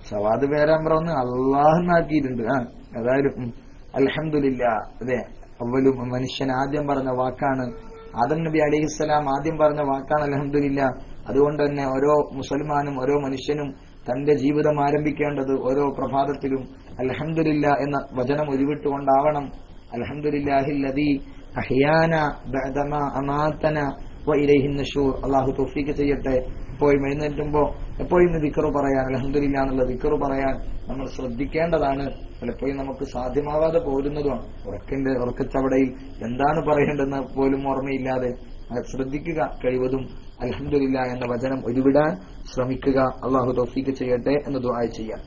സവാദ് പേരാമ്പ്രന്ന് അള്ളാഹുന്നാക്കിയിട്ടുണ്ട്. ഏതായാലും അൽഹംദുലില്ലാ. അതെ, അവലും മനുഷ്യൻ ആദ്യം പറഞ്ഞ വാക്കാണ്, ആദം നബി അലൈഹിസ്സലാം ആദ്യം പറഞ്ഞ വാക്കാണ് അൽഹംദുലില്ലാ. അതുകൊണ്ട് തന്നെ ഓരോ മുസൽമാനും ഓരോ മനുഷ്യനും തന്റെ ജീവിതം ആരംഭിക്കേണ്ടത് ഓരോ പ്രഭാതത്തിലും അൽഹംദുലില്ലാ എന്ന വചനം ഉരുവിട്ടുകൊണ്ടാവണം. അൽഹംദുലില്ലാഹില്ലദീ അഹ്യാന ബഅദമാ അമാതന വഇലൈഹിൻ നുശൂർ. അല്ലാഹു തൗഫീഖ് ചെയ്യട്ടെ. എപ്പോഴും എഴുന്നേൽക്കുമ്പോ എപ്പോഴും ദിക്ർ പറയാൻ, അൽഹംദുലില്ലാ എന്നുള്ള ദിക്ർ പറയാൻ നമ്മൾ ശ്രദ്ധിക്കേണ്ടതാണ്. പലപ്പോഴും നമുക്ക് സാധ്യമാവാതെ പോരുന്നതുമാണ്. ഉറക്കച്ചവടയിൽ എന്താണ് പറയേണ്ടതെന്ന് പോലും ഓർമ്മയില്ലാതെ ശ്രദ്ധിക്കുക. കഴിവതും അൽഹംദുലില്ലാ എന്ന വചനം ഉരുവിടാൻ ശ്രമിക്കുക. അല്ലാഹു തൗഫീഖ് ചെയ്യട്ടെ എന്ന് ദുആ ചെയ്യാം.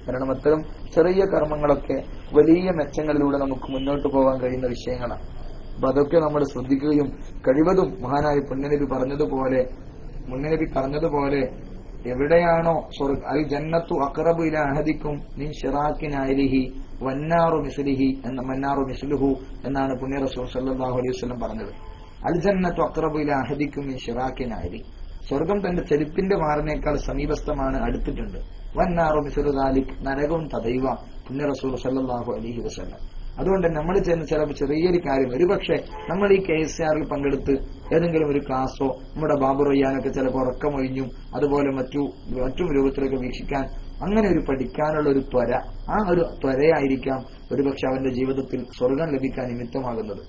കാരണം അത്തരം ചെറിയ കർമ്മങ്ങളൊക്കെ വലിയ മെച്ചങ്ങളിലൂടെ നമുക്ക് മുന്നോട്ട് പോകാൻ കഴിയുന്ന വിഷയങ്ങളാണ്. അപ്പൊ അതൊക്കെ നമ്മൾ ശ്രദ്ധിക്കുകയും കഴിവതും മഹാനായ പുണ്യനബി പറഞ്ഞതുപോലെ എവിടെയാണോ അൽ ജന്നത്തു അഖറബു ഇലാ അഹദിക്കും മിൻ ശിറാക്കിൻ അലിഹി വന്നാറു മിസ്ലിഹി മന്നാറു മിസ്ലുഹു എന്നാണ് പുണ്യ റസൂൽ സല്ലല്ലാഹു അലൈഹി വസല്ലം പറഞ്ഞത്. അൽ ജന്നത്തു അഖറബു ഇലാ അഹദിക്കും മിൻ ശിറാക്കിൻ അലി, സ്വർഗം തന്റെ ചെരുപ്പിന്റെ മാറിനേക്കാൾ സമീപസ്ഥമാണ്, അടുത്തിട്ടുണ്ട്. വന്നാറു മിസ്ലു ദാലിക്, നരകവും തദൈവ, പുണ്യ റസൂൽ സല്ലല്ലാഹു അലൈഹി വസല്ലം. അതുകൊണ്ട് നമ്മൾ ചെയ്യുന്ന ചിലപ്പോൾ ചെറിയൊരു കാര്യം, ഒരുപക്ഷെ നമ്മൾ ഈ KSRൽ പങ്കെടുത്ത് ഏതെങ്കിലും ഒരു ക്ലാസ്സോ നമ്മുടെ ബാബു റയ്യാനൊക്കെ ചിലപ്പോൾ ഉറക്കമൊഴിഞ്ഞും അതുപോലെ മറ്റും രൂപത്തിലൊക്കെ വീക്ഷിക്കാൻ, അങ്ങനെ ഒരു പഠിക്കാനുള്ള ഒരു ത്വര, ആ ഒരു ത്വരയായിരിക്കാം ഒരുപക്ഷെ അവന്റെ ജീവിതത്തിൽ സ്വർഗം ലഭിക്കാൻ നിമിത്തമാകുന്നത്.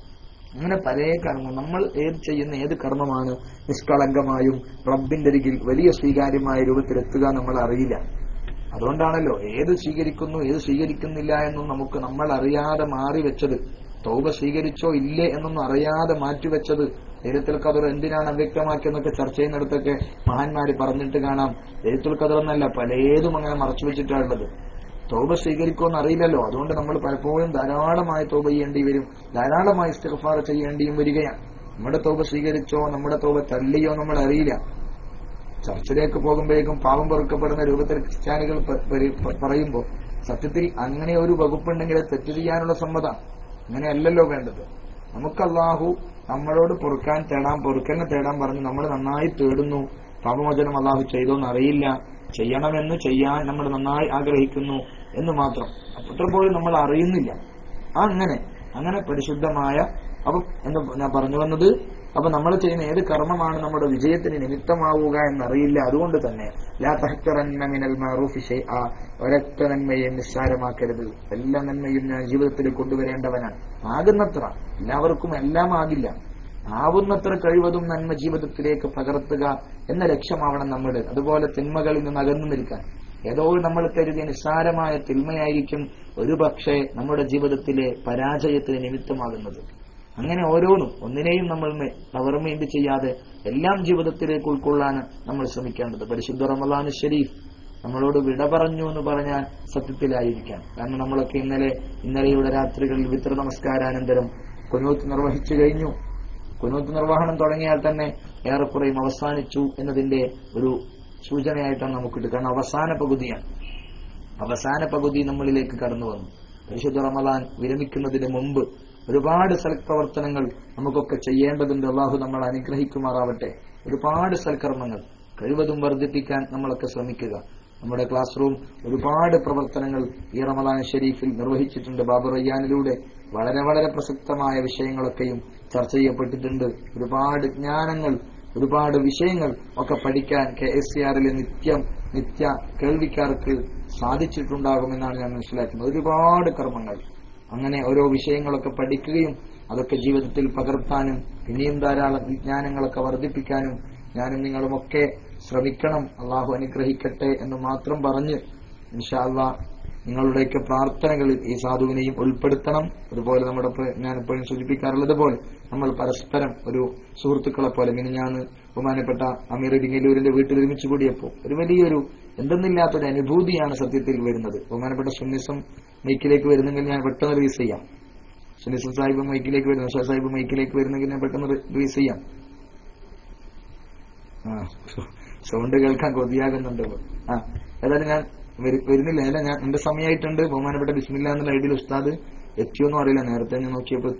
അങ്ങനെ പല കർമ്മം നമ്മൾ ചെയ്യുന്ന ഏത് കർമ്മമാണ് നിഷ്കളങ്കമായും റബ്ബിന്റെ അരികിൽ വലിയ സ്വീകാര്യമായ രൂപത്തിലെത്തുക നമ്മൾ അറിയില്ല. അതുകൊണ്ടാണല്ലോ ഏത് സ്വീകരിക്കുന്നു ഏത് സ്വീകരിക്കുന്നില്ല എന്നും നമ്മൾ അറിയാതെ മാറിവെച്ചത്, തൗബ സ്വീകരിച്ചോ ഇല്ലേ എന്നൊന്നും അറിയാതെ മാറ്റിവെച്ചത്. ലൈലത്തുൽ ഖദർ എന്തിനാണ് അവ്യക്തമാക്കിയെന്നൊക്കെ ചർച്ച ചെയ്യുന്നിടത്തൊക്കെ മഹാന്മാര് പറഞ്ഞിട്ട് കാണാം. ലൈലത്തുൽ ഖദർ എന്നല്ല, പലതും അങ്ങനെ മറച്ചു വെച്ചിട്ടാണുള്ളത്. തൗബ സ്വീകരിക്കുമെന്ന് അറിയില്ലല്ലോ. അതുകൊണ്ട് നമ്മൾ പലപ്പോഴും ധാരാളമായി തൗബ ചെയ്യേണ്ടി വരും, ധാരാളമായി ഇസ്തിഗ്ഫാർ ചെയ്യേണ്ടിയും വരികയാണ്. നമ്മുടെ തൗബ സ്വീകരിച്ചോ നമ്മുടെ തൗബ തള്ളിയോ നമ്മൾ അറിയില്ല. ചർച്ചിലേക്ക് പോകുമ്പോഴേക്കും പാപം പൊറുക്കപ്പെടുന്ന രൂപത്തിൽ ക്രിസ്ത്യാനികൾ പറയുമ്പോൾ സത്യത്തിൽ അങ്ങനെ ഒരു വകുപ്പുണ്ടെങ്കിൽ തെറ്റ് ചെയ്യാനുള്ള സമ്മതം അങ്ങനെയല്ലല്ലോ വേണ്ടത്. നമുക്ക് അല്ലാഹു നമ്മളോട് പൊറുക്കനെ തേടാൻ പറഞ്ഞു. നമ്മൾ നന്നായി തേടുന്നു, പാപമോചനം അല്ലാഹു ചെയ്തോന്ന് അറിയില്ല, ചെയ്യണമെന്ന് ചെയ്യാൻ നമ്മൾ നന്നായി ആഗ്രഹിക്കുന്നു എന്ന് മാത്രം. അത്രപോലും നമ്മൾ അറിയുന്നില്ല. അങ്ങനെ പരിശുദ്ധമായ അപ്പം എന്താ ഞാൻ പറഞ്ഞു വന്നത്, അപ്പൊ നമ്മൾ ചെയ്യുന്ന ഏത് കർമ്മമാണ് നമ്മുടെ വിജയത്തിന് നിമിത്തമാവുക എന്നറിയില്ല. അതുകൊണ്ട് തന്നെ ലാ തഹ്ഖറന്ന മിനൽ മഅറൂഫി ശൈഅ, ഒരൊറ്റ നന്മയും നിസ്സാരമാക്കരുത്. എല്ലാ നന്മയും ഞാൻ ജീവിതത്തിൽ കൊണ്ടുവരേണ്ടവനാണ്. ആകുന്നത്ര, എല്ലാവർക്കും എല്ലാം ആകില്ല, ആവുന്നത്ര കഴിവതും നന്മ ജീവിതത്തിലേക്ക് പകർത്തുക എന്ന ലക്ഷ്യമാവണം നമ്മുടെ. അതുപോലെ തിന്മകളിൽ നിന്ന് അകന്നു നിൽക്കാൻ. ഏതോ നമ്മൾ കരുതിയ നിസ്സാരമായ തിന്മയായിരിക്കും ഒരുപക്ഷെ നമ്മുടെ ജീവിതത്തിലെ പരാജയത്തിന് നിമിത്തമാകുന്നത്. അങ്ങനെ ഓരോന്നും ഒന്നിനെയും നമ്മൾ പവർമൈൻഡ് ചെയ്യാതെ എല്ലാം ജീവിതത്തിലേക്ക് ഉൾക്കൊള്ളാൻ നമ്മൾ ശ്രമിക്കേണ്ടത്. പരിശുദ്ധ റമളാൻ ശരീഫ് നമ്മളോട് വിട പറഞ്ഞു എന്ന് പറഞ്ഞാൽ സത്യത്തിലായിരിക്കാം. കാരണം നമ്മളൊക്കെ ഇന്നലെയുടെ രാത്രികളിൽ വിത്ര നമസ്കാരാനന്തരം കുനൂത്ത് നിർവഹിച്ചു കഴിഞ്ഞു. കുനൂത്ത് നിർവഹണം തുടങ്ങിയാൽ തന്നെ ഏറെക്കുറയും അവസാനിച്ചു എന്നതിന്റെ ഒരു സൂചനയായിട്ടാണ് നമുക്കിട്ട്. കാരണം അവസാന പകുതി നമ്മളിലേക്ക് കടന്നു വന്നു. പരിശുദ്ധ റമളാൻ വിരമിക്കുന്നതിന് മുമ്പ് ഒരുപാട് സൽപ്രവർത്തനങ്ങൾ നമുക്കൊക്കെ ചെയ്യേണ്ടതുണ്ട്. അള്ളാഹു നമ്മൾ അനുഗ്രഹിക്കുമാറാവട്ടെ. ഒരുപാട് സൽക്കർമ്മങ്ങൾ കഴിവതും വർദ്ധിപ്പിക്കാൻ നമ്മളൊക്കെ ശ്രമിക്കുക. നമ്മുടെ ക്ലാസ് റൂം ഒരുപാട് പ്രവർത്തനങ്ങൾ ഈ റമളാൻ ഷരീഫിൽ നിർവഹിച്ചിട്ടുണ്ട്. ബാബു റയ്യാനിലൂടെ വളരെ വളരെ പ്രസക്തമായ വിഷയങ്ങളൊക്കെയും ചർച്ച ചെയ്യപ്പെട്ടിട്ടുണ്ട്. ഒരുപാട് ജ്ഞാനങ്ങൾ, ഒരുപാട് വിഷയങ്ങൾ ഒക്കെ പഠിക്കാൻ KSRലെ നിത്യ കേൾവിക്കാർക്ക് സാധിച്ചിട്ടുണ്ടാകുമെന്നാണ് ഞാൻ മനസ്സിലാക്കുന്നത്. ഒരുപാട് കർമ്മങ്ങൾ, അങ്ങനെ ഓരോ വിഷയങ്ങളൊക്കെ പഠിക്കുകയും അതൊക്കെ ജീവിതത്തിൽ പകർത്താനും ഇനിയും ധാരാളം വിജ്ഞാനങ്ങളൊക്കെ വർദ്ധിപ്പിക്കാനും ഞാനും നിങ്ങളുമൊക്കെ ശ്രമിക്കണം. അള്ളാഹു അനുഗ്രഹിക്കട്ടെ എന്ന് മാത്രം പറഞ്ഞ് ഇൻഷാ അല്ലാഹ് നിങ്ങളുടെയൊക്കെ പ്രാർത്ഥനകളിൽ ഈ സാധുവിനെയും ഉൾപ്പെടുത്തണം. അതുപോലെ ഞാൻ എപ്പോഴും സൂചിപ്പിക്കാറുള്ളത് പോലെ നമ്മൾ പരസ്പരം ഒരു സുഹൃത്തുക്കളെ പോലെ മിനിഞ്ഞാന്ന് ബഹുമാനപ്പെട്ട അമീർ ഇരിങ്ങല്ലൂരിന്റെ വീട്ടിൽ ഒരുമിച്ച് കൂടിയപ്പോൾ ഒരു വലിയൊരു എന്തെന്നില്ലാത്തൊരു അനുഭൂതിയാണ് സത്യത്തിൽ വരുന്നത്. ബഹുമാനപ്പെട്ട സുന്നിസം മൈക്കിലേക്ക് വരുന്നെങ്കിൽ ഞാൻ പെട്ടെന്ന് റിലീസ് ചെയ്യാം. സുനിൽ സാഹിബ് മൈക്കിലേക്ക് വരുന്നു, ഷാ സാഹിബ് മൈക്കിലേക്ക് വരുന്നെങ്കിൽ ഞാൻ പെട്ടെന്ന് റിലീസ് ചെയ്യാം. സൗണ്ട് കേൾക്കാൻ കൊതിയാകുന്നുണ്ട്. ഏതായാലും ഞാൻ വരുന്നില്ല. അല്ല, ഞാൻ എന്റെ സമയമായിട്ടുണ്ട്. ബഹുമാനപ്പെട്ട ബിസ്മില്ലാ എന്നുള്ള ഐഡിയിൽ ഉസ്താദ് എത്തിയോന്നും അറിയില്ല. നേരത്തെ ഞാൻ നോക്കിയപ്പോ